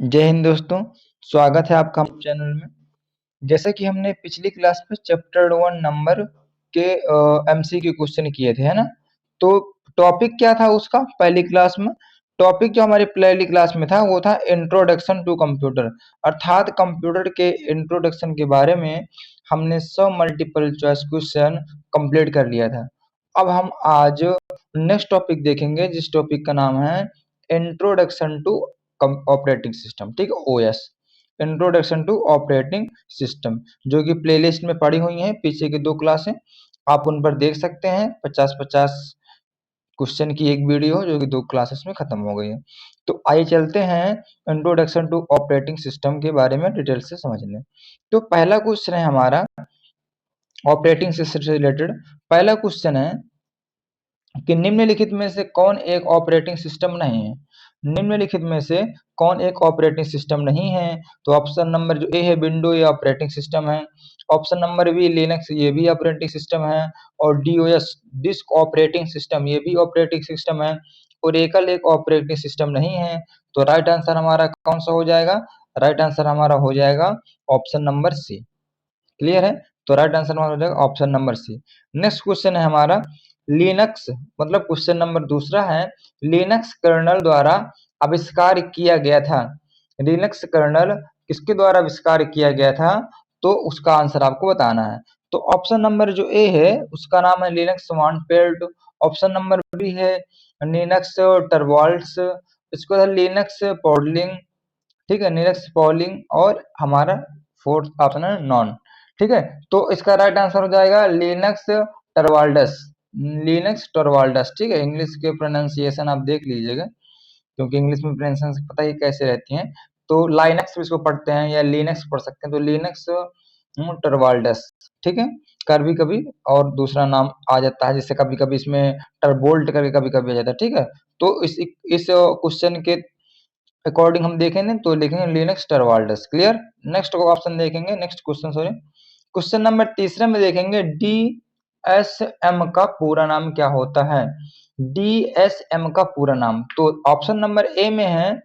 जय हिंद दोस्तों। स्वागत है आपका हमारे चैनल में। जैसे कि हमने पिछली क्लास में चैप्टर 1 नंबर के एमसीक्यू क्वेश्चन किए थे, है ना। तो टॉपिक क्या था उसका पहली क्लास में? टॉपिक जो हमारी पहली क्लास में था वो था इंट्रोडक्शन टू कंप्यूटर, अर्थात कंप्यूटर के इंट्रोडक्शन के बारे में हमने 100 मल्टीपल चॉइस क्वेश्चन कंप्लीट कर लिया था। अब हम आज नेक्स्ट टॉपिक देखेंगे जिस टॉपिक का नाम है इंट्रोडक्शन टू ऑपरेटिंग सिस्टम, ठीक है, OS, introduction to operating system, जो कि प्लेलिस्ट में पड़ी हुई है। पीछे की 2 क्लासें आप उन पर देख सकते हैं। 50-50 क्वेश्चन की एक वीडियो जो कि 2 क्लासेस में खत्म हो गई है। तो आइए चलते हैं इंट्रोडक्शन टू ऑपरेटिंग सिस्टम के बारे में डिटेल से समझने। तो पहला क्वेश्चन है हमारा ऑपरेटिंग सिस्टम से रिलेटेड। पहला क्वेश्चन है कि निम्नलिखित में से कौन एक ऑपरेटिंग सिस्टम नहीं है? निम्नलिखित में से कौन एक ऑपरेटिंग सिस्टम नहीं है? तो ऑप्शन नंबर जो ए है विंडो, ये ऑपरेटिंग सिस्टम है। ऑप्शन नंबर बी लिनक्स, ये भी ऑपरेटिंग सिस्टम है। और डीओएस डिस्क ऑपरेटिंग सिस्टम, ये भी ऑपरेटिंग सिस्टम है। ओरेकल एक ऑपरेटिंग सिस्टम नहीं है। तो राइट आंसर हमारा कौन सा हो जाएगा? राइट आंसर हमारा हो जाएगा ऑप्शन नंबर सी। क्लियर है? तो राइट आंसर हमारा हो जाएगा option number C. Next question है हमारा लिनक्स, मतलब क्वेश्चन नंबर दूसरा है लिनक्स कर्नल द्वारा आविष्कार किया गया था। लिनक्स कर्नल किसके द्वारा आविष्कार किया गया था? तो उसका आंसर आपको बताना है। तो ऑप्शन नंबर जो ए है उसका नाम है लिनक्स मॉन्टपेल्ट। ऑप्शन नंबर बी है लिनक्स टर्वाल्ड्स। इसको है लिनक्स पॉडलिंग, ठीक है, लिनक्स पॉलिंग। और हमारा फोर्थ ऑप्शन है नॉन, ठीक है। तो इसका राइट आंसर हो जाएगा लिनक्स टर्वाल्डस, लिनक्स टर्वाल्डस, ठीक है। इंग्लिश के प्रोनाउंसिएशन आप देख लीजिएगा क्योंकि इंग्लिश में प्रोनाउंसिएशन पता ही कैसे रहती हैं। तो लाइनक्स भी इसको पढ़ते हैं या लिनक्स पढ़ सकते हैं, तो लिनक्स टर्वाल्डस, ठीक है। कभी कभी और दूसरा नाम आ जाता है, जैसे कभी कभी इसमें टर्बोल्ट करके कभी कभी आ जाता है, ठीक है। तो इस क्वेश्चन के अकॉर्डिंग हम देखेंगे तो लिखेंगे लिनक्स टर्वाल्डस। क्लियर? नेक्स्ट ऑप्शन देखेंगे, next question, sorry, question number तीसरे में देखेंगे डीएसएम का पूरा नाम क्या होता है? डीएसएम का पूरा नाम, तो ऑप्शन नंबर ए में है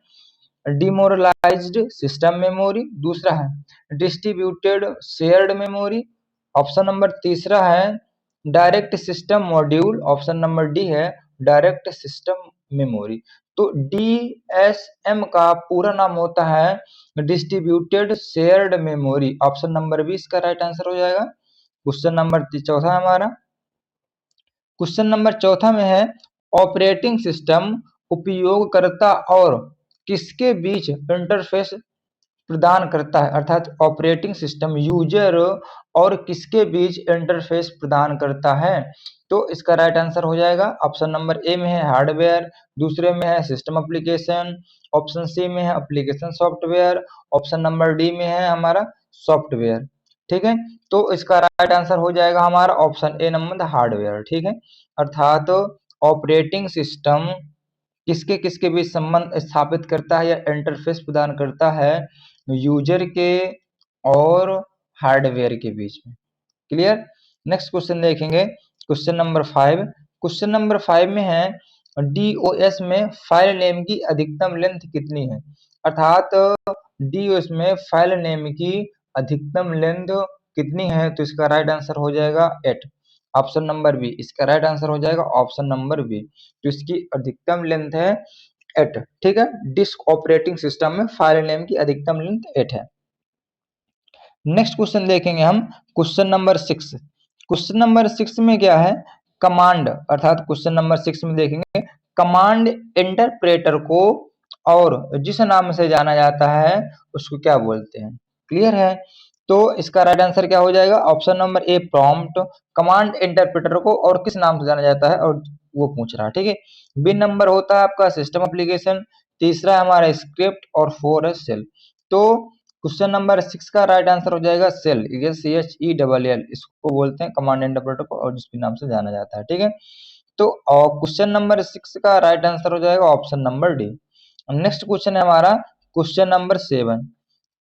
डिमोरलाइज्ड सिस्टम मेमोरी, दूसरा है distributed shared memory, option number तीसरा है direct system module, option number D है डायरेक्ट सिस्टम मेमोरी। तो डीएसएम का पूरा नाम होता है distributed shared memory, option number B इसका राइट आंसर हो जाएगा। क्वेश्चन नंबर चौथा हमारा, क्वेश्चन नंबर चौथा में है ऑपरेटिंग सिस्टम उपयोगकर्ता और किसके बीच इंटरफेस प्रदान करता है? अर्थात ऑपरेटिंग सिस्टम यूजर और किसके बीच इंटरफेस प्रदान करता है? तो इसका राइट आंसर हो जाएगा ऑप्शन नंबर ए में है हार्डवेयर, दूसरे में है सिस्टम एप्लीकेशन, ऑप्शन सी में है application software, option number D में है हमारा सॉफ्टवेयर, ठीक है। तो इसका राइट आंसर हो जाएगा हमारा ऑप्शन ए नंबर हार्डवेयर, ठीक है। अर्थात ऑपरेटिंग सिस्टम किसके किसके बीच संबंध स्थापित करता है या इंटरफेस प्रदान करता है? यूजर के और हार्डवेयर के बीच में। क्लियर? नेक्स्ट क्वेश्चन देखेंगे, क्वेश्चन नंबर 5। क्वेश्चन नंबर 5 में है डीओएस में फाइल नेम की अधिकतम लेंथ कितनी है? अर्थात डीओएस में फाइल नेम की अधिकतम लेंथ कितनी है? तो इसका राइट आंसर हो जाएगा 8, ऑप्शन नंबर बी इसका राइट आंसर हो जाएगा ऑप्शन नंबर बी। तो इसकी अधिकतम लेंथ है 8, ठीक है। डिस्क ऑपरेटिंग सिस्टम में फाइल नेम की अधिकतम लेंथ 8 है। नेक्स्ट क्वेश्चन देखेंगे हम, क्वेश्चन नंबर 6। क्वेश्चन नंबर 6 में क्या है? कमांड, अर्थात क्वेश्चन नंबर 6 में देखेंगे कमांड इंटरप्रेटर को और जिस नाम से जाना जाता है उसको क्या बोलते हैं? क्लियर है? तो इसका राइट आंसर क्या हो जाएगा? Option number A prompt, command interpreter को और किस नाम से जाना जाता है और वो पूछ रहा है, ठीक है। बी नंबर होता है आपका सिस्टम एप्लीकेशन, तीसरा है हमारा स्क्रिप्ट और 4 है सेल। तो क्वेश्चन नंबर 6 का राइट आंसर हो जाएगा सेल, CHELL, इसको बोलते हैं कमांड इंटरप्रेटर को और जिस भी नाम से जाना जाता है, ठीक है। तो क्वेश्चन नंबर 6 का राइट आंसर हो जाएगा option number D. Next question है हमारा क्वेश्चन नंबर 7।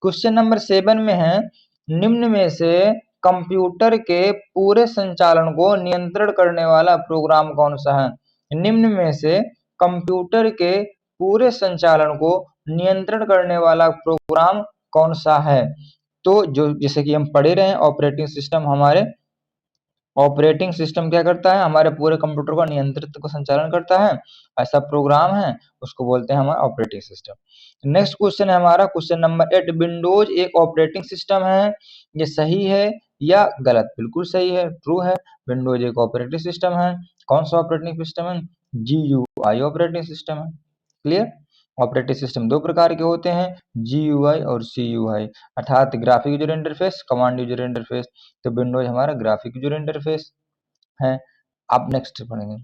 क्वेश्चन नंबर 7 में है निम्न में से कंप्यूटर के पूरे संचालन को नियंत्रण करने वाला प्रोग्राम कौन सा है? निम्न में से कंप्यूटर के पूरे संचालन को नियंत्रण करने वाला प्रोग्राम कौन सा है? तो जो जैसे कि हम पढ़े रहे हैं, ऑपरेटिंग सिस्टम क्या करता है? हमारे पूरे कंप्यूटर का नियंत्रित को संचालन करता है। ऐसा प्रोग्राम है, उसको बोलते हैं हमारा ऑपरेटिंग सिस्टम। नेक्स्ट क्वेश्चन है हमारा क्वेश्चन नंबर 8। विंडोज एक ऑपरेटिंग सिस्टम है, ये सही है या गलत? बिल्कुल सही है, ट्रू है। विंडोज एक ऑपरेटिंग सिस्टम है। कौन सा ऑपरेटिंग सिस्टम है? GUI ऑपरेटिंग सिस्टम है। क्लियर? ऑपरेटिंग सिस्टम दो प्रकार के होते हैं, GUI और CUI, अर्थात graphic user interface, command user interface. तो विंडोज हमारा ग्राफिक यूजर इंटरफेस है। अब नेक्स्ट पढ़ेंगे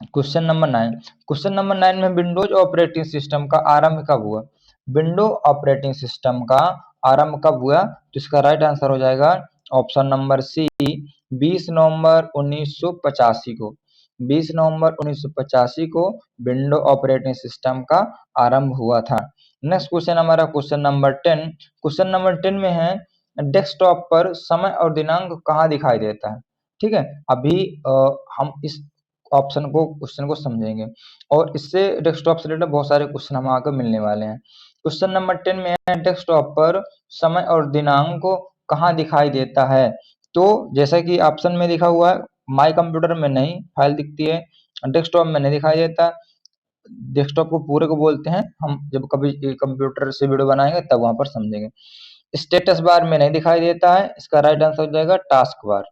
क्वेश्चन नंबर 9। क्वेश्चन नंबर 9 में विंडोज ऑपरेटिंग सिस्टम का आरंभ कब हुआ? विंडो ऑपरेटिंग सिस्टम का आरंभ कब हुआ? तो इसका राइट आंसर हो जाएगा ऑप्शन नंबर सी, 20 नवंबर 1985 को। 20 नवंबर 1985 को विंडो ऑपरेटिंग सिस्टम का आरंभ हुआ था। नेक्स्ट क्वेश्चन हमारा क्वेश्चन नंबर 10। क्वेश्चन नंबर 10 में है डेस्कटॉप पर समय और दिनांक कहाँ दिखाई देता है? ठीक है, अभी हम इस क्वेश्चन को समझेंगे और इससे डेस्कटॉप से रिलेटेड बहुत सारे क्वेश्चन हम आगे मिलने वाले हैं। क्वेश्चन नंबर 10 में है डेस्कटॉप पर समय और दिनांक को कहाँ दिखाई देता है? तो जैसा कि ऑप्शन में लिखा हुआ है, माई कंप्यूटर में नहीं फाइल दिखती है, डेस्कटॉप में नहीं दिखाई देता। डेस्कटॉप को पूरे को बोलते हैं, हम जब कभी कंप्यूटर से वीडियो बनाएंगे तब वहां पर समझेंगे। स्टेटस बार में नहीं दिखाई देता है, इसका राइट आंसर हो जाएगा टास्क बार।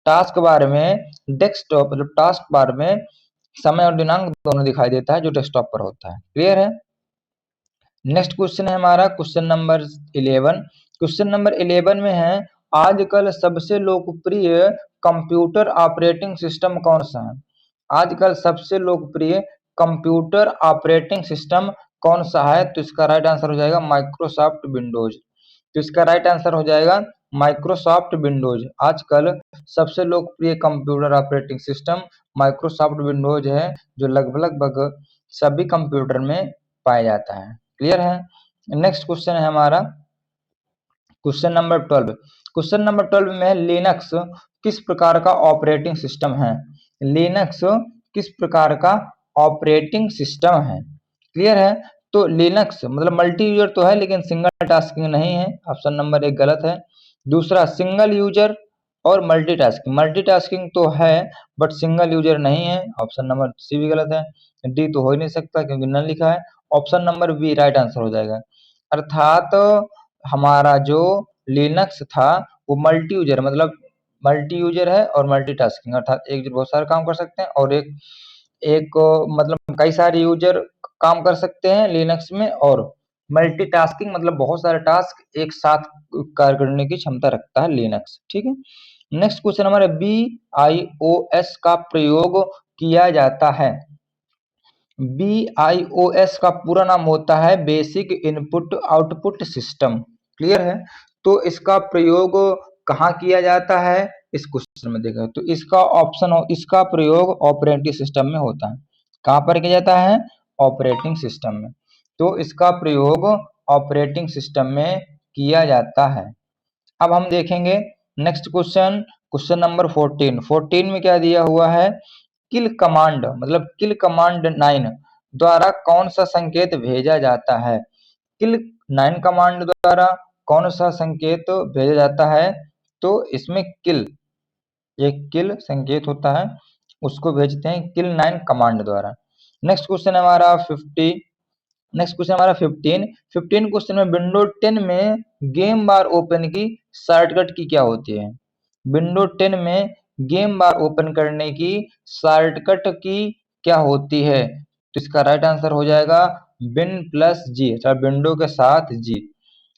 टास्क बार में डेस्कटॉप मतलब टास्क बार में समय और दिनांक दोनों दिखाई देता है जो डेस्कटॉप पर होता है। क्लियर है? नेक्स्ट क्वेश्चन है हमारा क्वेश्चन नंबर 11। क्वेश्चन नंबर 11 में है आजकल सबसे लोकप्रिय कंप्यूटर ऑपरेटिंग सिस्टम कौन सा है? आजकल सबसे लोकप्रिय कंप्यूटर ऑपरेटिंग सिस्टम कौन सा है? तो इसका राइट आंसर हो जाएगा माइक्रोसॉफ्ट विंडोज। तो इसका राइट आंसर हो जाएगा माइक्रोसॉफ्ट विंडोज। आजकल सबसे लोकप्रिय computer operating system Microsoft Windows है, जो लगभग सभी कंप्यूटर में पाया जाता है। क्लियर है? नेक्स्ट क्वेश्चन है हमारा क्वेश्चन नंबर 12। क्वेश्चन नंबर 12 में लिनक्स किस प्रकार का ऑपरेटिंग सिस्टम है? लिनक्स किस प्रकार का ऑपरेटिंग सिस्टम है? क्लियर है? तो लिनक्स मतलब मल्टी यूजर तो है लेकिन सिंगल टास्किंग नहीं है, ऑप्शन नंबर 1 गलत है। दूसरा सिंगल यूजर और मल्टीटास्किंग तो है बट सिंगल यूजर नहीं है, ऑप्शन नंबर सी भी गलत है। डी तो हो ही नहीं सकता क्योंकि नन लिखा है। Option number B right answer हो जाएगा। अर्थात हमारा जो लिनक्स था वो मल्टी यूजर है और मल्टीटास्किंग, अर्थात एक जो बहुत सारे काम कर सकते हैं और एक एक मतलब कई सारे यूजर काम कर सकते हैं लिनक्स में, और मल्टीटास्किंग मतलब बहुत सारे टास्क एक साथ कार्य करने की क्षमता रखता है लिनक्स। ठीक है, नेक्स्ट क्वेश्चन हमारे BIOS का प्रयोग किया जाता है। BIOS का पूरा नाम होता है basic input output system. Clear है? तो इसका प्रयोग कहाँ किया जाता है? इस क्वेश्चन में देखा तो इसका प्रयोग ऑपरेटिंग सिस्टम में होता है। कहाँ पर किया जाता है? ऑपरेटिंग सिस्टम में। तो इसका प्रयोग ऑपरेटिंग सिस्टम में किया जाता है। अब हम देखेंगे नेक्स्ट क्वेश्चन, क्वेश्चन नंबर 14। 14 में क्या दिया हुआ है? किल कमांड 9 द्वारा कौन सा संकेत भेजा जाता है? किल 9 कमांड द्वारा कौन सा संकेत भेजा जाता है? तो इसमें एक किल संकेत होता है, उसको भेजते हैं किल 9 कमांड द्वारा। नेक्स्ट क्वेश्चन हमारा 15 क्वेश्चन में विंडो 10 में गेम बार ओपन की शॉर्टकट की क्या होती है? विंडो 10 में गेम बार ओपन करने की शॉर्टकट की क्या होती है? तो इसका राइट आंसर हो जाएगा विन प्लस जी, विंडो के साथ जी।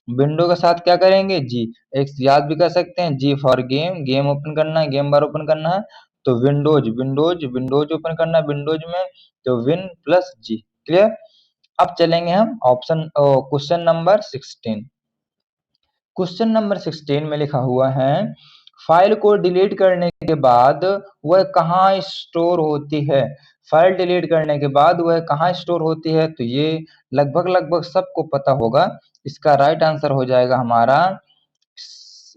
विंडो के साथ क्या करेंगे? जी। एक याद भी कर सकते हैं, जी फॉर गेम ओपन करना है, गेम बार ओपन करना है। तो विंडोज ओपन करना है विंडोज में, तो विन प्लस जी। क्लियर? अब चलेंगे हम क्वेश्चन नंबर 16। क्वेश्चन नंबर 16 में लिखा हुआ है फाइल को डिलीट करने के बाद वह कहाँ स्टोर होती है? फाइल डिलीट करने के बाद वह कहाँ स्टोर होती है? तो ये लगभग सबको पता होगा। इसका राइट आंसर हो जाएगा हमारा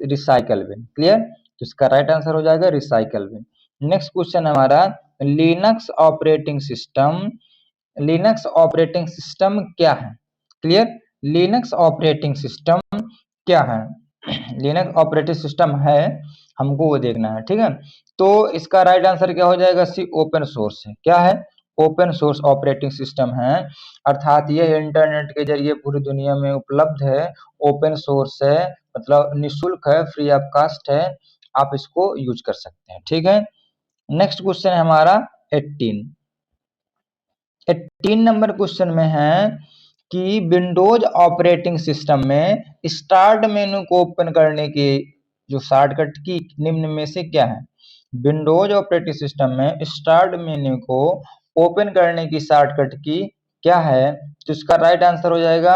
रिसाइकल बिन। क्लियर? तो इसका राइट आंसर हो जाएगा रिसाइकल बिन। नेक्स्ट क्वेश्चन हमारा लिनक्स ऑपरेटिंग सिस्टम क्या है? क्लियर। लिनक्स ऑपरेटिंग सिस्टम क्या है? लिनक्स ऑपरेटिंग सिस्टम है, हमको वो देखना है, ठीक है। तो इसका राइट आंसर क्या हो जाएगा? सी, ओपन सोर्स है। क्या है? ओपन सोर्स ऑपरेटिंग सिस्टम है, अर्थात ये इंटरनेट के जरिए पूरी दुनिया में उपलब्ध है, ओपन सोर्स है, मतलब निःशुल्क है, फ्री ऑफ कास्ट है, आप इसको यूज कर सकते हैं, ठीक है। नेक्स्ट क्वेश्चन है हमारा 18। 18 नंबर क्वेश्चन में है कि विंडोज ऑपरेटिंग सिस्टम में स्टार्ट मेनू को ओपन करने की जो शॉर्टकट की निम्न में से क्या है? विंडोज ऑपरेटिंग सिस्टम में स्टार्ट मेन्यू को ओपन करने की शॉर्टकट की क्या है? तो इसका राइट आंसर हो जाएगा,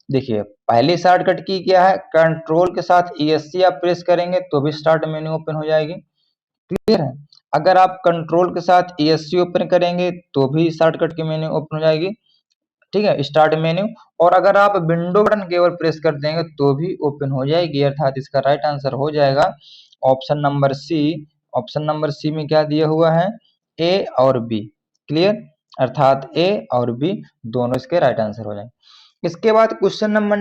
देखिए पहली शॉर्टकट की क्या है? कंट्रोल के साथ ESC आप प्रेस करेंगे तो भी स्टार्ट मेन्यू ओपन हो जाएगी, क्लियर है। अगर आप कंट्रोल के साथ ESC ओपन करेंगे तो भी शॉर्टकट की मेन्यू ओपन हो जाएगी, ठीक है, स्टार्ट मेन्यू। और अगर आप विंडो बटन केवल प्रेस कर देंगे तो भी ओपन हो जाएगी, अर्थात इसका राइट आंसर हो जाएगा option number C. Option number C में क्या दिया हुआ है? ए और बी, क्लियर, अर्थात ए और बी दोनों इसके राइट आंसर हो जाएंगे। इसके बाद क्वेश्चन नंबर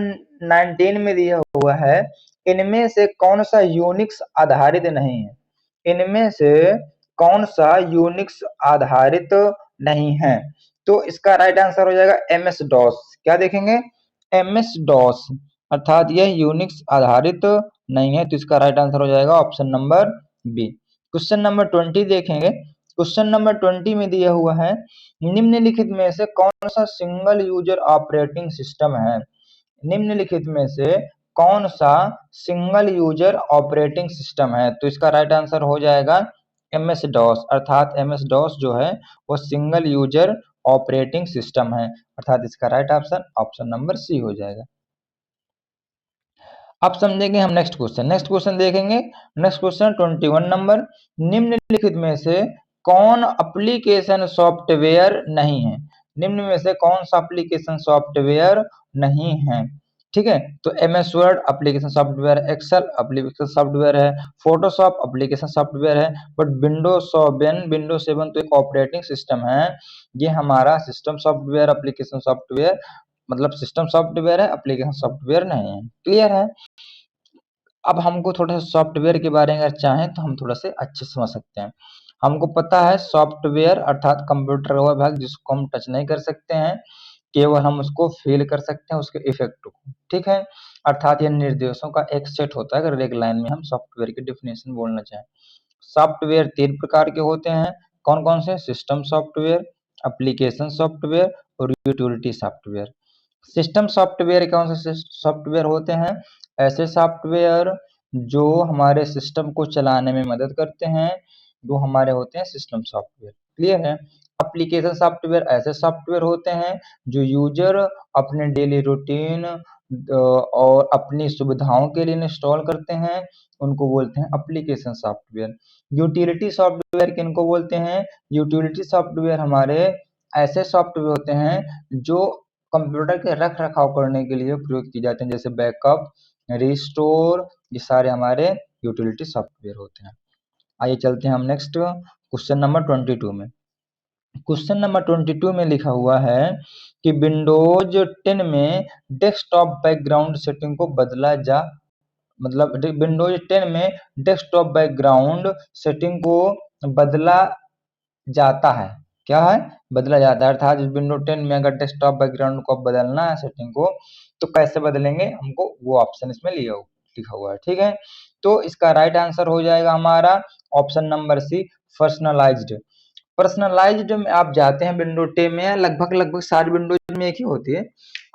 19 में दिया हुआ है, इनमें से कौन सा यूनिक्स आधारित नहीं है? इनमें से कौन सा यूनिक्स आधारित नहीं है? तो इसका राइट आंसर हो जाएगा MS डॉस। क्या देखेंगे? MS डॉस, अर्थात यह यूनिक्स आधारित नहीं है, तो इसका राइट आंसर हो जाएगा option number B. Question number 20 देखेंगे। क्वेश्चन नंबर 20 में दिया हुआ है, निम्नलिखित में से कौन सा सिंगल यूजर ऑपरेटिंग सिस्टम है? निम्नलिखित में से कौन सा सिंगल यूजर ऑपरेटिंग सिस्टम है? तो इसका राइट आंसर हो जाएगा MS डॉस, अर्थात MS डॉस जो है वो सिंगल यूजर ऑपरेटिंग सिस्टम है, अर्थात इसका right option option number C हो जाएगा। अब समझेंगे हम नेक्स्ट क्वेश्चन। नेक्स्ट क्वेश्चन देखेंगे। नेक्स्ट क्वेश्चन 21 नंबर, निम्नलिखित में से कौन एप्लीकेशन सॉफ्टवेयर नहीं है? निम्न में से कौन सा एप्लीकेशन सॉफ्टवेयर नहीं है? ठीक है, तो MS word application software, Excel application software है, फोटोशॉप एप्लीकेशन सॉफ्टवेयर है, बट विंडोज 7 तो एक ऑपरेटिंग सिस्टम है, ये हमारा सिस्टम सॉफ्टवेयर एप्लीकेशन सॉफ्टवेयर, मतलब सिस्टम सॉफ्टवेयर है, एप्लीकेशन सॉफ्टवेयर नहीं है, क्लियर है। अब हमको थोड़ा सा सॉफ्टवेयर के बारे में अगर चाहें तो हम थोड़ा से अच्छे से समझ सकते हैं। हमको पता है सॉफ्टवेयर अर्थात कंप्यूटर का वह भाग जिसको हम टच नहीं कर सकते हैं, केवल हम उसको फील कर सकते हैं, उसके इफेक्ट को, ठीक है। अर्थात यह निर्देशों का एक सेट होता है, अगर एक लाइन में हम सॉफ्टवेयर की डेफिनेशन बोलना चाहें। सॉफ्टवेयर 3 प्रकार के होते हैं, कौन कौन से? सिस्टम सॉफ्टवेयर, एप्लीकेशन सॉफ्टवेयर और यूटिलिटी सॉफ्टवेयर। सिस्टम सॉफ्टवेयर कौन से सॉफ्टवेयर होते हैं? ऐसे सॉफ्टवेयर जो हमारे सिस्टम को चलाने में मदद करते हैं, वो हमारे होते हैं सिस्टम सॉफ्टवेयर, क्लियर है। एप्लीकेशन सॉफ्टवेयर ऐसे सॉफ्टवेयर होते हैं जो यूजर अपने डेली रूटीन और अपनी सुविधाओं के लिए इंस्टॉल करते हैं, उनको बोलते हैं एप्लीकेशन सॉफ्टवेयर। यूटिलिटी सॉफ्टवेयर किनको बोलते हैं? यूटिलिटी सॉफ्टवेयर हमारे ऐसे सॉफ्टवेयर होते हैं जो कंप्यूटर के रख रखाव करने के लिए प्रयोग की जाते हैं, जैसे बैकअप, रिस्टोर, ये सारे हमारे यूटिलिटी सॉफ्टवेयर होते हैं। आइए चलते हैं हम नेक्स्ट क्वेश्चन नंबर 22 में। क्वेश्चन नंबर 22 में लिखा हुआ है कि विंडोज 10 में डेस्कटॉप बैकग्राउंड सेटिंग को बदला जा, मतलब विंडोज 10 में डेस्कटॉप बैकग्राउंड सेटिंग को बदला जाता है। क्या है? बदला जाता है, अर्थात विंडो 10 में अगर डेस्कटॉप बैकग्राउंड को बदलना है सेटिंग को, तो कैसे बदलेंगे, हमको वो ऑप्शन इसमें लिखा हुआ है, ठीक है। तो इसका राइट आंसर हो जाएगा हमारा option number C, personalized. Personalized में आप जाते हैं, विंडो 10 में लगभग लगभग सारी विंडोज में एक ही होती है।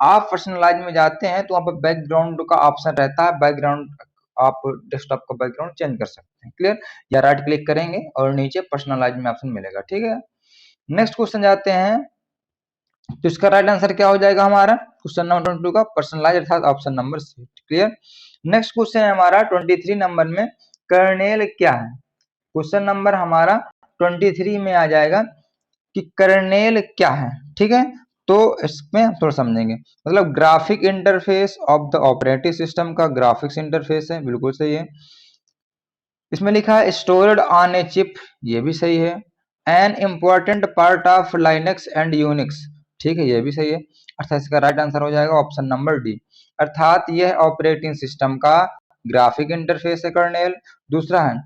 आप पर्सनलाइज में जाते हैं तो वहाँ पर बैकग्राउंड का ऑप्शन रहता है, बैकग्राउंड आप डेस्कटॉप का बैकग्राउंड चेंज कर सकते हैं, क्लियर। या राइट क्लिक करेंगे और नीचे पर्सनलाइज में ऑप्शन मिलेगा, ठीक है। नेक्स्ट क्वेश्चन जाते हैं, तो इसका राइट आंसर क्या हो जाएगा हमारा क्वेश्चन नंबर 22 का? पर्सनलाइज अर्थात option number C, clear. Next question है हमारा 23 नंबर में, कर्नेल क्या है? क्वेश्चन नंबर हमारा 23 में आ जाएगा कि कर्नेल क्या है, ठीक है। तो इसमें हम थोड़ा समझेंगे, मतलब graphic interface of the operating system का ग्राफिक्स इंटरफेस है, बिल्कुल सही है। इसमें लिखा है स्टोर्ड ऑन ए चिप, ये भी सही है। An important part of Linux and Unix, ठीक है, ये भी सही है। अर्थात इसका राइट आंसर हो जाएगा ऑप्शन नंबर डी। अर्थात यह ऑपरेटिंग सिस्टम का ग्राफिक इंटरफेस है कर्नेल। दूसरा है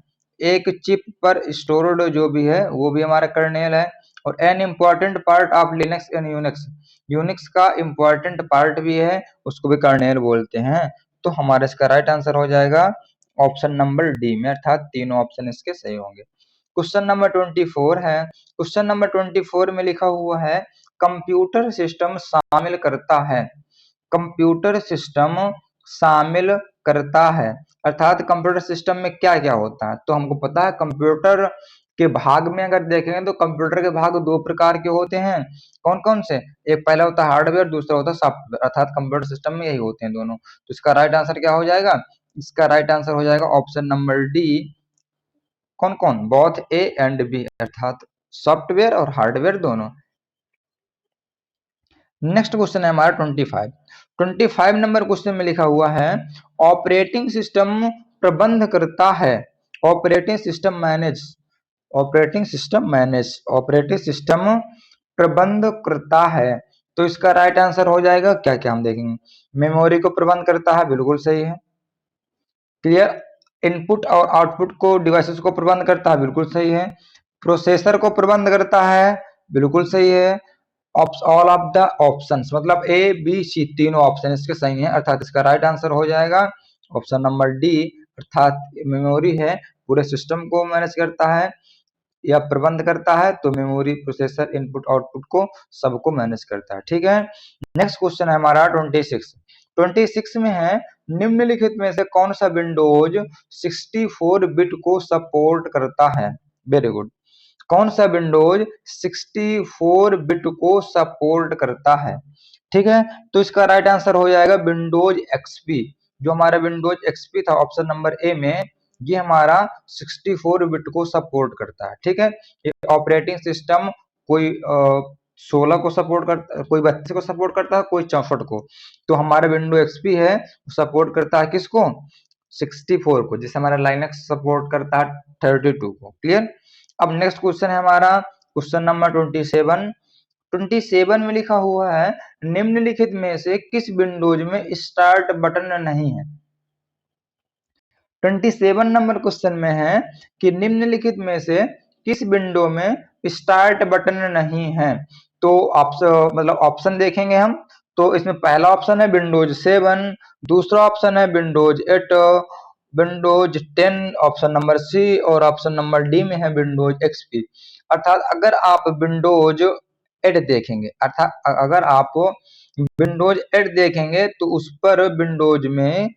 एक चिप पर स्टोर्ड जो भी है वो भी हमारा कर्नेल है। और an important part of Linux and Unix, Unix का इम्पॉर्टेंट पार्ट भी है, उसको भी कर्नेल बोलते हैं। तो हमारा इसका राइट आंसर हो जाएगा ऑप्शन नंबर डी में, अर्थात तीनों ऑप्शन इसके सही होंगे। क्वेश्चन नंबर 24 है। क्वेश्चन नंबर 24 में लिखा हुआ है कंप्यूटर सिस्टम शामिल करता है, कंप्यूटर सिस्टम शामिल करता है, अर्थात कंप्यूटर सिस्टम में क्या क्या होता है। तो हमको पता है कंप्यूटर के भाग में अगर देखेंगे तो कंप्यूटर के भाग दो प्रकार के होते हैं। कौन कौन से? एक पहला होता है हार्डवेयर, दूसरा होता है सॉफ्टवेयर, अर्थात कंप्यूटर सिस्टम में यही होते हैं दोनों। तो इसका राइट आंसर क्या हो जाएगा? इसका राइट आंसर हो जाएगा ऑप्शन नंबर डी। कौन कौन? बोथ ए एंड बी, अर्थात सॉफ्टवेयर और हार्डवेयर दोनों। नेक्स्ट क्वेश्चन है हमारा 25। 25 नंबर क्वेश्चन में लिखा हुआ है ऑपरेटिंग सिस्टम प्रबंध करता है, operating system manage, operating system manage, operating system प्रबंध करता है। तो इसका राइट आंसर हो जाएगा क्या क्या हम देखेंगे। मेमोरी को प्रबंध करता है, बिल्कुल सही है। क्लियर। इनपुट और आउटपुट को डिवाइसेस को प्रबंध करता है, बिल्कुल सही है। प्रोसेसर को प्रबंध करता है, बिल्कुल सही है। ऑल ऑफ द ऑप्शंस मतलब ए बी सी तीनों ऑप्शन इसके सही हैं, अर्थात इसका राइट आंसर हो जाएगा ऑप्शन नंबर डी। अर्थात मेमोरी है पूरे सिस्टम को मैनेज करता है या प्रबंध करता है, तो मेमोरी प्रोसेसर इनपुट आउटपुट को सबको मैनेज करता है। ठीक है। नेक्स्ट क्वेश्चन है हमारा 26। 26 में है निम्नलिखित में से कौन सा विंडोज 64 बिट को सपोर्ट करता है? Very good. कौन सा विंडोज 64 बिट को सपोर्ट करता है? ठीक है, तो इसका राइट आंसर हो जाएगा विंडोज एक्सपी। जो हमारा विंडोज एक्सपी था ऑप्शन नंबर ए में, ये हमारा 64 बिट को सपोर्ट करता है। ठीक है, ये ऑपरेटिंग सिस्टम कोई 16 को सपोर्ट करता, कोई 32 को सपोर्ट करता है, कोई 64 को। तो हमारा विंडो एक्सपी है सपोर्ट करता है किसको? 64 को, जिसे हमारा लाइनक्स सपोर्ट करता है 32 को। क्लियर। अब नेक्स्ट क्वेश्चन है हमारा क्वेश्चन नंबर 27। 27 में लिखा हुआ है निम्नलिखित में से किस विंडोज में स्टार्ट बटन नहीं है? 27 नंबर क्वेश्चन में है कि निम्नलिखित में से किस विंडो में स्टार्ट बटन नहीं है। तो ऑप्शन मतलब ऑप्शन देखेंगे हम, तो इसमें पहला ऑप्शन है विंडोज 7, दूसरा ऑप्शन है Windows 8, Windows 10 option number C, और ऑप्शन नंबर डी में है विंडोज एक्सपी। अर्थात अगर आप विंडोज 8 देखेंगे, अर्थात अगर आप विंडोज 8 देखेंगे तो उस पर विंडोज में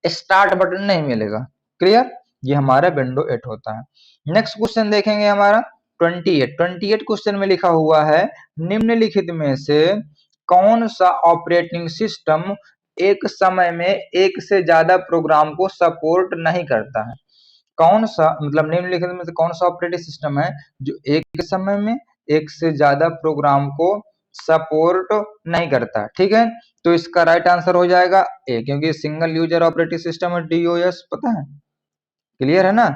स्टार्ट बटन नहीं मिलेगा। क्लियर। ये हमारा विंडो 8 होता है। नेक्स्ट क्वेश्चन देखेंगे हमारा 28। 28 क्वेश्चन में लिखा हुआ है निम्नलिखित में से कौन सा ऑपरेटिंग सिस्टम एक समय में एक से ज्यादा प्रोग्राम को सपोर्ट नहीं करता है? कौन सा मतलब निम्नलिखित में से कौन सा ऑपरेटिंग सिस्टम है जो एक समय में एक से ज्यादा प्रोग्राम को सपोर्ट नहीं करता? ठीक है, तो इसका राइट आंसर हो जाएगा ए, क्योंकि सिंगल यूजर ऑपरेटिंग सिस्टम है डीओएस, पता है? क्लियर है ना?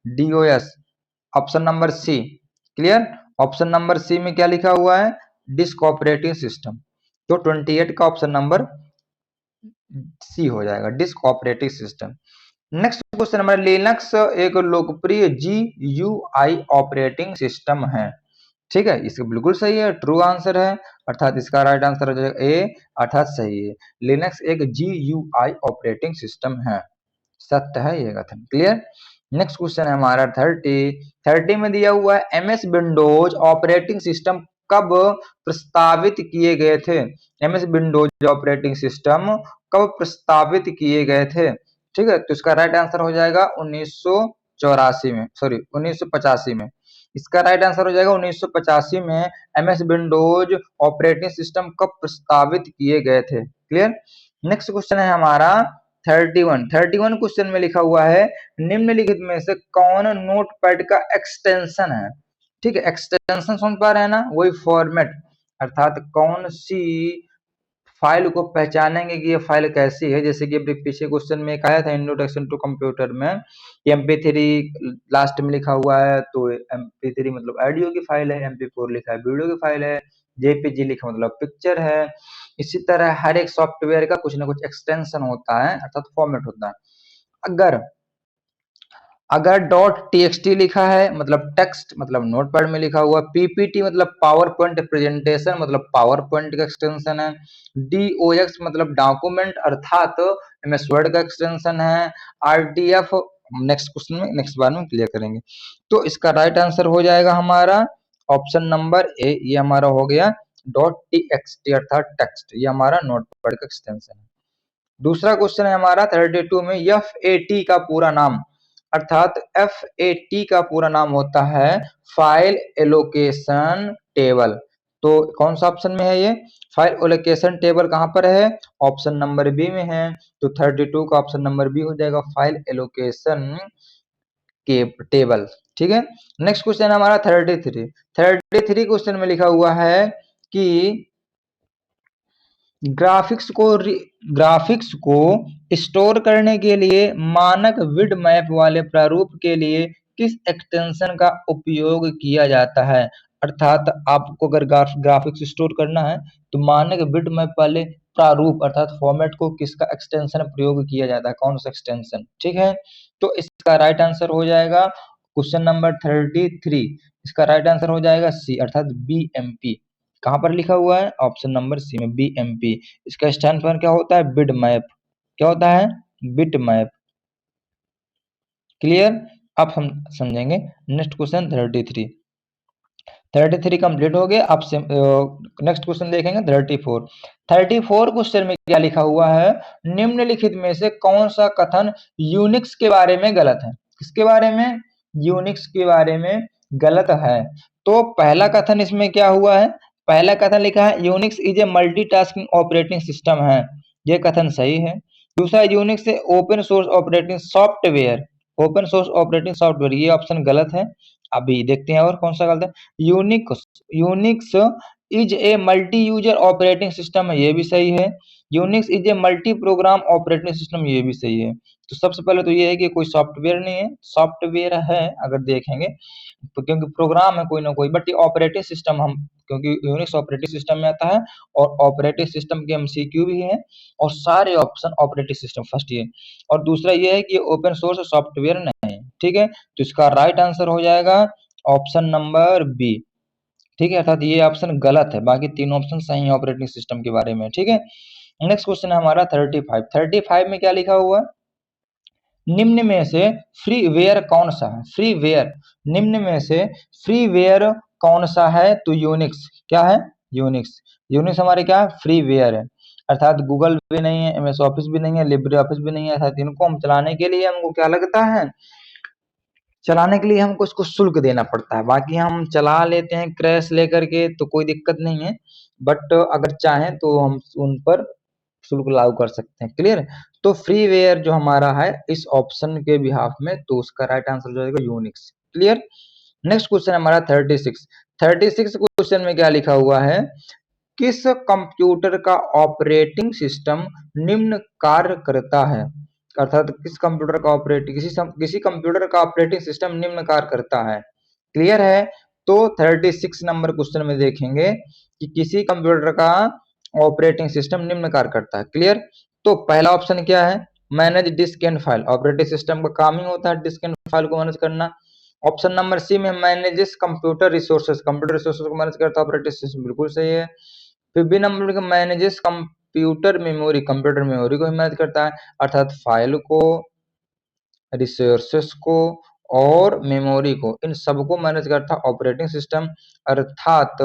DOS. Option number C. Clear. Option number C में क्या लिखा हुआ है? Disk operating system. तो 28 का ऑप्शन नंबर सी हो जाएगा, disk operating system. Next question हमारा लिनक्स एक लोकप्रिय जीयूआई ऑपरेटिंग सिस्टम है। ठीक है, इसका बिल्कुल सही है, ट्रू आंसर है, अर्थात इसका राइट आंसर हो जाएगा ए, अर्थात सही है। लिनक्स एक जीयूआई ऑपरेटिंग सिस्टम है, सत्य है ये कथन। क्लियर। नेक्स्ट क्वेश्चन है हमारा 30। 30 में दिया हुआ है एमएस विंडोज ऑपरेटिंग सिस्टम कब प्रस्तावित किए गए थे? एमएस विंडोज ऑपरेटिंग सिस्टम कब प्रस्तावित किए गए थे? ठीक है, तो इसका राइट आंसर हो जाएगा 1984 में, सॉरी 1985 में। इसका राइट आंसर हो जाएगा 1985 में एमएस विंडोज ऑपरेटिंग सिस्टम कब प्रस्तावित किए गए थे। क्लियर। नेक्स्ट क्वेश्चन है हमारा 31। 31 क्वेश्चन में लिखा हुआ है निम्नलिखित में से कौन नोटपैड का एक्सटेंशन है? ठीक है, एक्सटेंशन सुन पा रहे हैं ना, वही फॉर्मेट, अर्थात कौन सी फाइल को पहचानेंगे कि ये फाइल कैसी है। जैसे कि अभी पीछे क्वेश्चन में एक आया था इंट्रोडक्शन टू कंप्यूटर में MP3 लास्ट में लिखा हुआ है, तो MP3 मतलब ऑडियो की फाइल है, MP4 लिखा है वीडियो की फाइल है, जेपीजी लिखा मतलब पिक्चर है। इसी तरह हर एक सॉफ्टवेयर का कुछ ना कुछ एक्सटेंशन होता है अर्थात फॉर्मेट होता है। अगर अगर डॉट टीएक्सटी लिखा है मतलब टेक्स्ट मतलब नोटपैड में लिखा हुआ, पीपीटी मतलब पावर पॉइंट प्रेजेंटेशन मतलब पावर पॉइंट का एक्सटेंशन है, डीओएक्स मतलब डॉक्यूमेंट अर्थात एमएस वर्ड का एक्सटेंशन है, आरटीएफ नेक्स्ट क्वेश्चन में नेक्स्ट बार में क्लियर करेंगे। तो इसका राइट आंसर हो जाएगा हमारा ऑप्शन नंबर ए, ये हमारा हो गया डॉट टीएक्सटी अर्थात टेक्स्ट, ये हमारा नोटपैड का एक्सटेंशन है। दूसरा क्वेश्चन है हमारा 32 में, एफ का पूरा नाम अर्थात एफ का पूरा नाम होता है फाइल एलोकेशन टेबल। तो कौन सा ऑप्शन में है ये फाइल एलोकेशन टेबल, कहां पर है ऑप्शन नंबर बी में है। तो 32 का ऑप्शन नंबर बी हो जाएगा फाइल एलोकेशन के टेबल। ठीक है, नेक्स्ट क्वेश्चन है हमारा 33 क्वेश्चन में लिखा हुआ है कि ग्राफिक्स को स्टोर करने के लिए मानक विड मैप वाले प्रारूप के लिए किस एक्सटेंशन का उपयोग किया जाता है। अर्थात आपको अगर ग्राफिक्स स्टोर करना है तो मानक विड मैप वाले प्रारूप अर्थात फॉर्मेट को किसका एक्सटेंशन प्रयोग किया जाता है, कौन सा एक्सटेंशन। ठीक है, तो इसका राइट आंसर हो जाएगा क्वेश्चन नंबर 33, इसका राइट आंसर हो जाएगा सी अर्थात बीएमपी। कहां पर लिखा हुआ है ऑप्शन नंबर सी में बीएमपी। इसका स्टैंड फॉर क्या होता है बिट मैप, क्या होता है बिट मैप। क्लियर, अब हम समझेंगे नेक्स्ट क्वेश्चन 33 कंप्लीट हो गया। अब से नेक्स्ट क्वेश्चन देखेंगे 34 क्वेश्चन में क्या लिखा हुआ है, निम्नलिखित में से कौन सा कथन यूनिक्स के बारे में गलत है। किसके बारे में यूनिक्स के बारे में गलत है। तो पहला कथन इसमें क्या हुआ है, पहला कथन लिखा है Unix is a multitasking operating system है, ये कथन सही है। दूसरा Unix a open source operating software, open source operating software, ये ऑप्शन गलत है। अभी देखते हैं और कौन सा गलत है। Unix is a multi user operating system है, ये भी सही है। Unix is a multi programme operating system, ये भी सही है। तो सबसे पहले तो ये है कि कोई सॉफ्टवेयर नहीं है, सॉफ्टवेयर है अगर देखेंगे तो क्योंकि प्रोग्राम है कोई ना कोई, बट ये ऑपरेटिंग सिस्टम हम क्योंकि यूनिक्स ऑपरेटिंग सिस्टम में आता है और ऑपरेटिंग सिस्टम के एमसीक्यू भी है और सारे ऑप्शन ऑपरेटिंग सिस्टम फर्स्ट ये। और दूसरा ये है कि ओपन सोर्स सॉफ्टवेयर नहीं है। ठीक है, तो इसका राइट आंसर हो जाएगा ऑप्शन नंबर बी। ठीक है, अर्थात ये ऑप्शन गलत है, बाकी तीन ऑप्शन सही है ऑपरेटिंग सिस्टम के बारे में। ठीक है, नेक्स्ट क्वेश्चन है हमारा 35 में क्या लिखा हुआ है, निम्न में से फ्रीवेयर कौन सा है। फ्रीवेयर, निम्न में से फ्रीवेयर कौन सा है, तो यूनिक्स, क्या है यूनिक्स। यूनिक्स हमारे क्या फ्रीवेयर है, अर्थात गूगल भी नहीं है, एमएस ऑफिस भी नहीं है, लिब्रे ऑफिस भी नहीं है, अर्थात इनको हम चलाने के लिए हमको क्या लगता है, चलाने के लिए हमको इसको शुल्क देना पड़ता है। बाकी हम चला लेते हैं क्रैश लेकर के तो कोई दिक्कत नहीं है, बट अगर चाहें तो हम उन पर शुल्क लागू कर सकते हैं। क्लियर, तो फ्रीवेयर जो हमारा है इस ऑप्शन के बिहाफ में, तो उसका राइट आंसर हो जाएगा यूनिक्स। क्लियर, नेक्स्ट क्वेश्चन हमारा 36 क्वेश्चन में क्या लिखा हुआ है, किस कंप्यूटर का ऑपरेटिंग सिस्टम निम्न कार्य करता है। अर्थात किस कंप्यूटर का ऑपरेटिंग किसी कंप्यूटर का ऑपरेटिंग सिस्टम निम्न कार्य करता है। क्लियर है, तो 36 नंबर क्वेश्चन में देखेंगे कि किसी कंप्यूटर का ऑपरेटिंग सिस्टम निम्न कार्य करता है। क्लियर, तो पहला ऑप्शन क्या है manage disk and file, operating system का काम ही होता है डिस्क एंड फाइल को मैनेज करना। ऑप्शन नंबर सी में manages computer resources, computer resources को मैनेज करता है ऑपरेटिंग सिस्टम, बिल्कुल सही है। फिर बी नंबर का manages computer memory, computer memory को मैनेज करता है अर्थात फाइल को, रिसोर्सेस को और मेमोरी को, इन सबको मैनेज करता है ऑपरेटिंग सिस्टम, अर्थात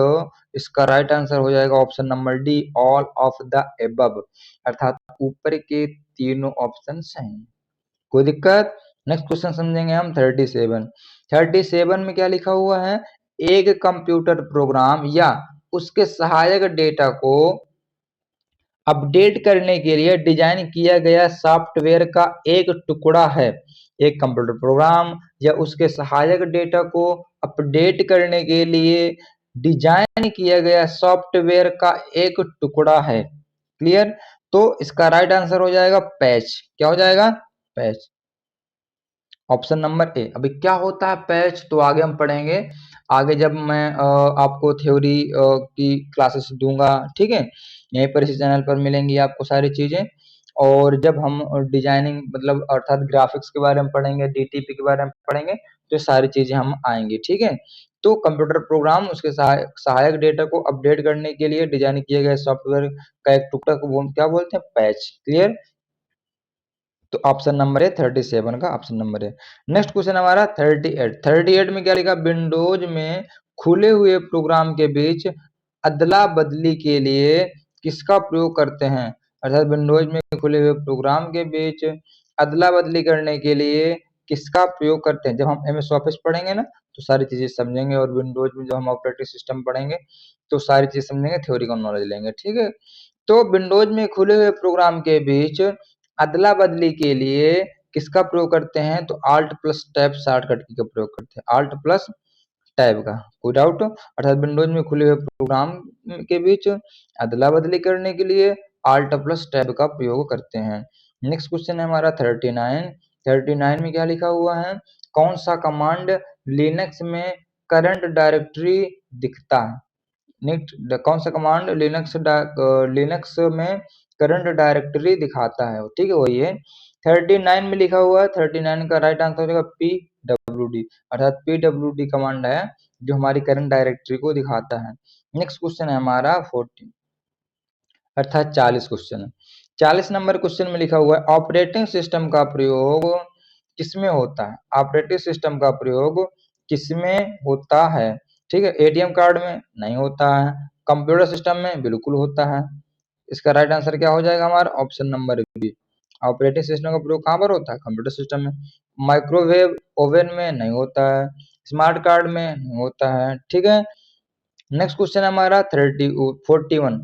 इसका राइट आंसर हो जाएगा option number D all of the above, अर्थात ऊपर के तीनों ऑप्शन सही। कोई दिक्कत, नेक्स्ट क्वेश्चन समझेंगे हम 37 में क्या लिखा हुआ है, एक कंप्यूटर प्रोग्राम या उसके सहायक डेटा को अपडेट करने के लिए डिजाइन किया गया सॉफ्टवेयर का एक टुकड़ा है। एक कंप्यूटर प्रोग्राम या उसके सहायक डेटा को अपडेट करने के लिए डिजाइन किया गया सॉफ्टवेयर का एक टुकड़ा है। क्लियर, तो इसका राइट आंसर हो जाएगा पैच, क्या हो जाएगा पैच। Option number A. अभी क्या होता है पैच, तो आगे हम पढ़ेंगे। आगे जब मैं आपको थ्योरी की क्लासेस दूंगा, ठीक है, यहीं पर इसी चैनल पर मिलेंगी आपको सारी चीजें। और जब हम डिजाइनिंग मतलब अर्थात ग्राफिक्स के बारे में पढ़ेंगे, डीटीपी के बारे में पढ़ेंगे, तो ये सारी चीजें हम आएंगी, ठीक है। तो कंप्यूटर प्रोग्राम उसके सहायक डेटा को अपडेट करने के लिए डिजाइन किए गए सॉफ्टवेयर का एक टुकड़ा को वो क्या बोलते हैं, पैच। क्लियर। तो ऑप्शन नंबर है 37 का ऑप्शन नंबर है। नेक्स्ट क्वेश्चन हमारा 38 में क्या लिखा, विंडोज में खुले हुए प्रोग्राम के बीच अदला बदली के लिए किसका प्रयोग करते हैं। अर्थात विंडोज में खुले हुए प्रोग्राम के बीच अदला बदली करने के लिए किसका प्रयोग करते हैं। जब हम एमएस ऑफिस पढ़ेंगे ना, तो सारी चीजें समझेंगे, और विंडोज में जब हम ऑपरेटिंग सिस्टम पढ़ेंगे तो सारी चीज समझेंगे, थ्योरी का नॉलेज लेंगे, ठीक है। तो विंडोज में खुले हुए प्रोग्राम के बीच अदला बदली के लिए किसका प्रयोग करते हैं, तो आल्ट प्लस टैब शॉर्टकट की का प्रयोग करते हैं, आल्ट प्लस टैब का, कोई डाउट। अर्थात विंडोज में खुले हुए प्रोग्राम के बीच अदला बदली करने के लिए आल्ट प्लस टैब का प्रयोग करते हैं। नेक्स्ट क्वेश्चन है हमारा 39 में क्या लिखा हुआ है, कौन सा कमांड लिनक्स में करंट डायरेक्टरी दिखता है। नेक्स्ट कौन सा कमांड लिनक्स में करंट डायरेक्टरी दिखाता है, ठीक है, वही है। 39 में लिखा हुआ है, 39 का राइट आंसर हो जाएगा PWD। अर्थात PWD कमांड है जो हमारी करंट डायरेक्टरी को दिखाता है। नेक्स्ट क्वेश्चन है हमारा 40 अर्थात 40 क्वेश्चन है। 40 नंबर क्वेश्चन में लिखा हुआ है, ऑपरेटिंग सिस्टम का प्रयोग किसमें होता है। ऑपरेटिंग सिस्टम का प्रयोग किसमें होता है, ठीक है। एटीएम कार्ड में नहीं होता है, कंप्यूटर सिस्टम में बिल्कुल होता है। इसका राइट आंसर क्या हो जाएगा हमारा, option number B. Operating system का प्रयोग कहाँ पर होता है, कंप्यूटर सिस्टम में। माइक्रोवेव ओवन में नहीं होता है, स्मार्ट कार्ड में नहीं होता है, ठीक है। नेक्स्ट क्वेश्चन हमारा 41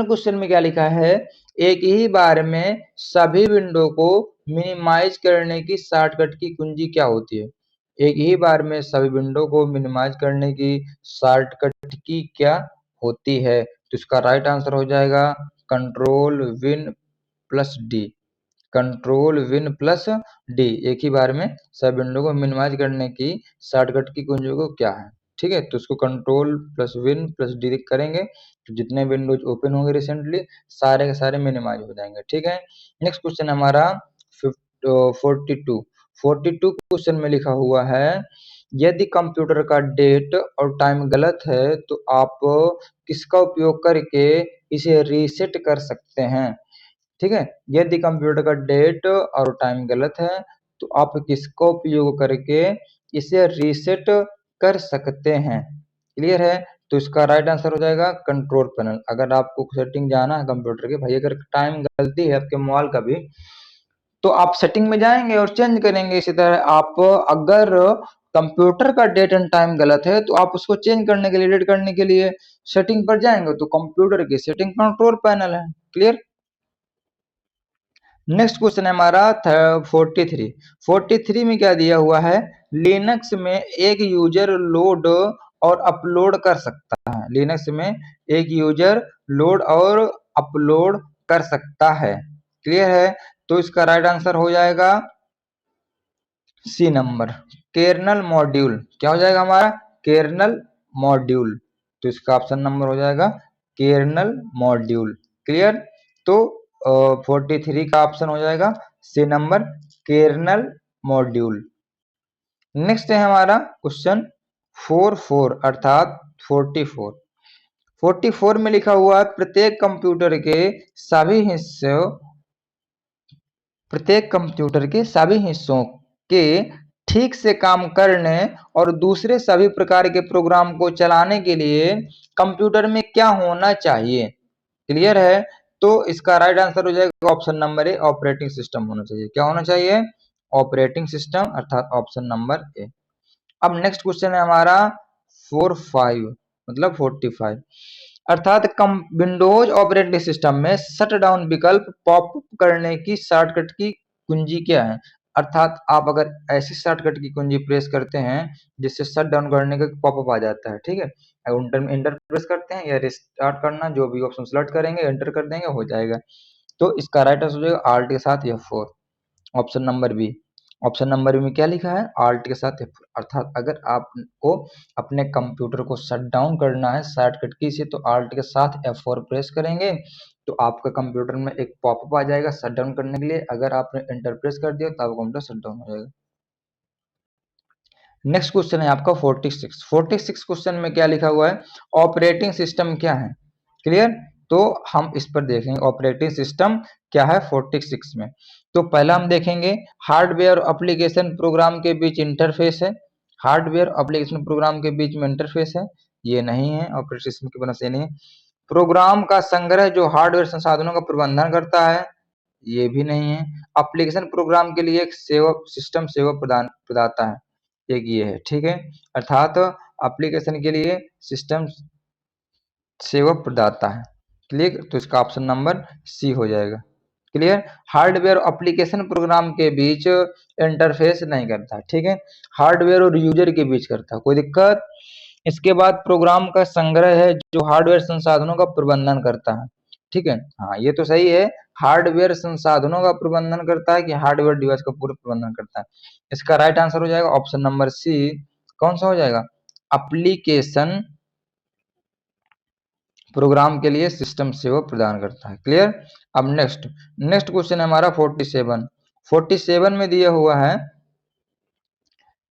क्वेश्चन में क्या लिखा है, एक ही बार में सभी विंडो को मिनिमाइज करने की शॉर्टकट की कुंजी क्या होती है। एक ही बार में सभी विंडो को मिनिमाइज करने की शॉर्टकट की क्या होती है, तो इसका राइट आंसर हो जाएगा control win plus D. Control win plus D, एक ही बार में सब विंडो को मिनिमाइज करने की शॉर्टकट की कुंजी को क्या है, ठीक है। तो उसको control plus win plus D करेंगे तो जितने विंडोज ओपन होंगे रिसेंटली सारे के सारे मिनिमाइज हो जाएंगे, ठीक है। नेक्स्ट क्वेश्चन हमारा 42 क्वेश्चन में लिखा हुआ है, यदि कंप्यूटर का डेट और टाइम गलत है तो आप किसका उपयोग करके इसे रीसेट कर सकते हैं, ठीक है। यदि कंप्यूटर का डेट और टाइम गलत है तो आप किसका उपयोग करके इसे रीसेट कर सकते हैं। क्लियर है। तो इसका राइट आंसर हो जाएगा कंट्रोल पैनल। अगर आपको सेटिंग जाना है कंप्यूटर के, भाई अगर टाइम गलती है आपके मोबाइल का भी, तो आप सेटिंग में जाएंगे और चेंज करेंगे। इसी तरह आप अगर कंप्यूटर का डेट एंड टाइम गलत है तो आप उसको चेंज करने के लिए, एडिट करने के लिए सेटिंग पर जाएंगे, तो कंप्यूटर की सेटिंग कंट्रोल पैनल है। क्लियर। नेक्स्ट क्वेश्चन है हमारा 43 में क्या दिया हुआ है, लिनक्स में एक यूजर लोड और अपलोड कर सकता है। लिनक्स में एक यूजर लोड और अपलोड कर सकता है। क्लियर है। तो इसका राइट आंसर हो जाएगा सी नंबर, केरनल मॉड्यूल। क्या हो जाएगा हमारा, केरनल मॉड्यूल। तो इसका ऑप्शन नंबर हो जाएगा केरनल मॉड्यूल। क्लियर। तो 43 का ऑप्शन हो जाएगा सी नंबर, केरनल मॉड्यूल। नेक्स्ट है हमारा क्वेश्चन 44 अर्थात 44 में लिखा हुआ है, प्रत्येक कंप्यूटर के सभी हिस्सों के ठीक से काम करने और दूसरे सभी प्रकार के प्रोग्राम को चलाने के लिए कंप्यूटर में क्या होना चाहिए। क्लियर है। तो इसका राइट आंसर हो जाएगा option number A, operating system होना चाहिए। क्या होना चाहिए, ऑपरेटिंग सिस्टम, अर्थात ऑप्शन नंबर ए। अब नेक्स्ट क्वेश्चन है हमारा 45 अर्थात कम विंडोज ऑपरेटिंग सिस्टम में शट डाउन विकल्प पॉपअप करने की शॉर्टकट की कुंजी क्या है। अर्थात आप अगर ऐसी शॉर्टकट की कुंजी प्रेस करते हैं जिससे शट डाउन करने का पॉपअप आ जाता है, ठीक है। इंटर प्रेस करते हैं या रिस्टार्ट करना, जो भी ऑप्शन सेलेक्ट करेंगे एंटर कर देंगे हो जाएगा। तो इसका राइट आंसर हो जाएगा आल्ट के साथ F4, option number B. Option number में क्या लिखा है, आल्ट के साथ F4। अर्थात अगर आपको अपने कंप्यूटर को शट डाउन करना है शॉर्टकट की से, तो आल्ट के साथ F4 प्रेस करेंगे तो आपके कंप्यूटर में एक पॉपअप आ जाएगा शट डाउन करने के लिए। अगर आपने एंटर प्रेस कर दिया तो आपका कंप्यूटर शट डाउन हो जाएगा। नेक्स्ट क्वेश्चन है आपका 46 क्वेश्चन में क्या लिखा हुआ है, ऑपरेटिंग सिस्टम क्या है। क्लियर, तो हम इस पर देखेंगे ऑपरेटिंग सिस्टम क्या है 46 में। तो पहला हम देखेंगे हार्डवेयर और एप्लीकेशन प्रोग्राम के बीच इंटरफेस है। हार्डवेयर एप्लीकेशन प्रोग्राम के बीच में इंटरफेस है, ये नहीं है, ऑपरेटिंग सिस्टम के बना से नहीं है। प्रोग्राम का संग्रह जो हार्डवेयर संसाधनों का प्रबंधन करता है, ये भी नहीं है। एप्लीकेशन प्रोग्राम के लिए एक सेवा सिस्टम सेवा प्रदाता है, एक ये है। ठीक है, अर्थात एप्लीकेशन के लिए सिस्टम सेवा प्रदाता है। क्लियर, तो इसका ऑप्शन नंबर सी हो जाएगा। क्लियर, हार्डवेयर एप्लीकेशन प्रोग्राम के बीच इंटरफेस नहीं करता। ठीक है, हार्डवेयर और यूजर के बीच करता है, कोई दिक्कत। इसके बाद प्रोग्राम का संग्रह है जो हार्डवेयर संसाधनों का प्रबंधन करता है। ठीक है, हाँ ये तो सही है, हार्डवेयर संसाधनों का प्रबंधन करता है कि हार्डवेयर डिवाइस का पूरा प्रबंधन करता है। इसका राइट आंसर हो जाएगा ऑप्शन नंबर सी। कौन सा हो जाएगा, एप्लीकेशन प्रोग्राम के लिए सिस्टम सेवा प्रदान करता है। क्लियर, अब नेक्स्ट क्वेश्चन है हमारा 47 में दिया हुआ है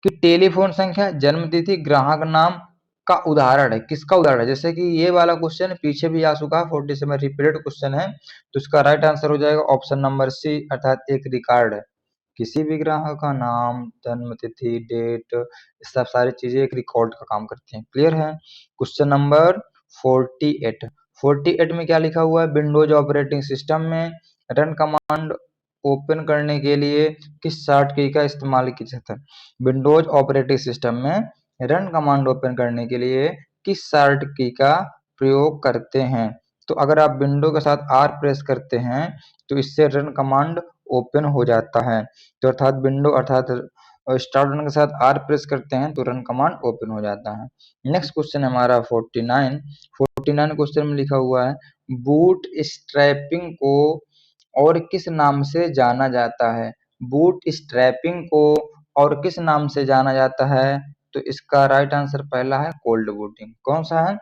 कि टेलीफोन संख्या, जन्म तिथि, ग्राहक नाम का उदाहरण है। किसका उदाहरण है, जैसे कि ये वाला क्वेश्चन पीछे भी आ चुका है, 47 रिपीटेड क्वेश्चन है, तो इसका राइट आंसर हो जाएगा ऑप्शन नंबर सी, अर्थात एक रिकॉर्ड है। किसी भी ग्राहक का नाम, जन्म तिथि, डेट, सब सारी चीजें एक रिकॉर्ड का काम करती हैं। क्लियर है। क्वेश्चन नंबर 48 में क्या लिखा हुआ है, विंडोज ऑपरेटिंग सिस्टम में रन कमांड ओपन करने के लिए किस शॉर्ट की का इस्तेमाल किया जाता है। विंडोज ऑपरेटिंग सिस्टम में रन कमांड ओपन करने के लिए किस शॉर्ट की का प्रयोग करते हैं। तो अगर आप विंडो के साथ आर प्रेस करते हैं तो इससे रन कमांड ओपन हो जाता है। तो अर्थात विंडो अर्थात स्टार्ट बटन के साथ आर प्रेस करते हैं तो रन कमांड ओपन हो जाता है। नेक्स्ट क्वेश्चन है हमारा 49 क्वेश्चन में लिखा हुआ है बूट स्ट्रैपिंग को और किस नाम से जाना जाता है। बूट स्ट्रैपिंग को और किस नाम से जाना जाता है, तो इसका राइट आंसर पहला है कोल्ड बूटिंग। कौन सा है,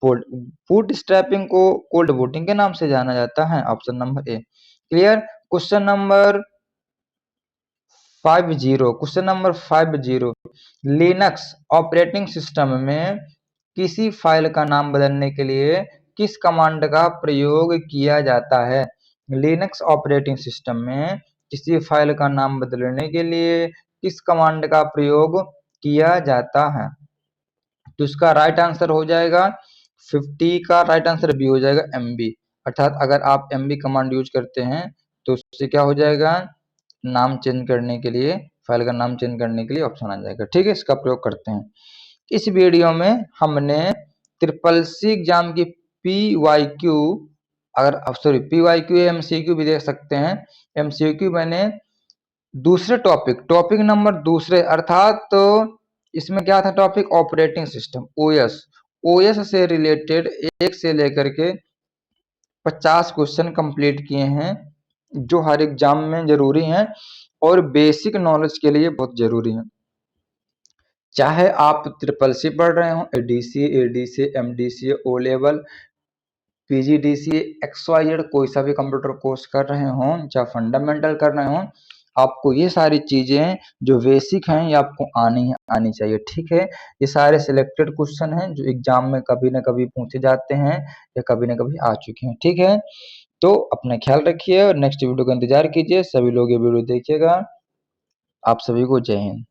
बूट स्ट्रैपिंग को कोल्ड बूटिंग के नाम से जाना जाता है, option number A. Clear, question number 50 Linux operating system में किसी फाइल का नाम बदलने के लिए किस कमांड का प्रयोग किया जाता है। लिनक्स ऑपरेटिंग सिस्टम में किसी फाइल का नाम बदलने के लिए किस कमांड का प्रयोग किया जाता है, तो इसका राइट आंसर हो जाएगा 50 का राइट आंसर बी हो जाएगा एमबी। अर्थात अगर आप एमबी कमांड यूज करते हैं तो उससे क्या हो जाएगा, नाम चेंज करने के लिए, फाइल का नाम चेंज करने के लिए ऑप्शन आ जाएगा। ठीक है, इसका प्रयोग करते हैं। इस वीडियो में हमने ट्रिपल सी एग्जाम की PYQ अगर सॉरी PYQ MCQ भी देख सकते हैं। MCQ मैंने दूसरे टॉपिक नंबर दूसरे अर्थात तो इसमें क्या था टॉपिक, ऑपरेटिंग सिस्टम ओएस से रिलेटेड 1 से लेकर के 50 क्वेश्चन कंप्लीट किए हैं जो हर एग्जाम में जरूरी हैं और बेसिक नॉलेज के लिए बहुत जरूरी है। चाहे आप ट्रिपल सी पढ़ रहे हो, ADC, MDC, O level, PGDC, XYZ, कोई सा भी कंप्यूटर कोर्स कर रहे हो, चाहे फंडामेंटल कर रहे हो, आपको ये सारी चीजें जो बेसिक हैं ये आपको आनी चाहिए। ठीक है, ये सारे सिलेक्टेड क्वेश्चन हैं जो एग्जाम में कभी ना कभी पूछे जाते हैं या कभी ना कभी आ चुके हैं। ठीक है, तो अपना ख्याल रखिए और नेक्स्ट वीडियो का इंतजार कीजिए। सभी लोग ये वीडियो देखिएगा। आप सभी को जय हिंद।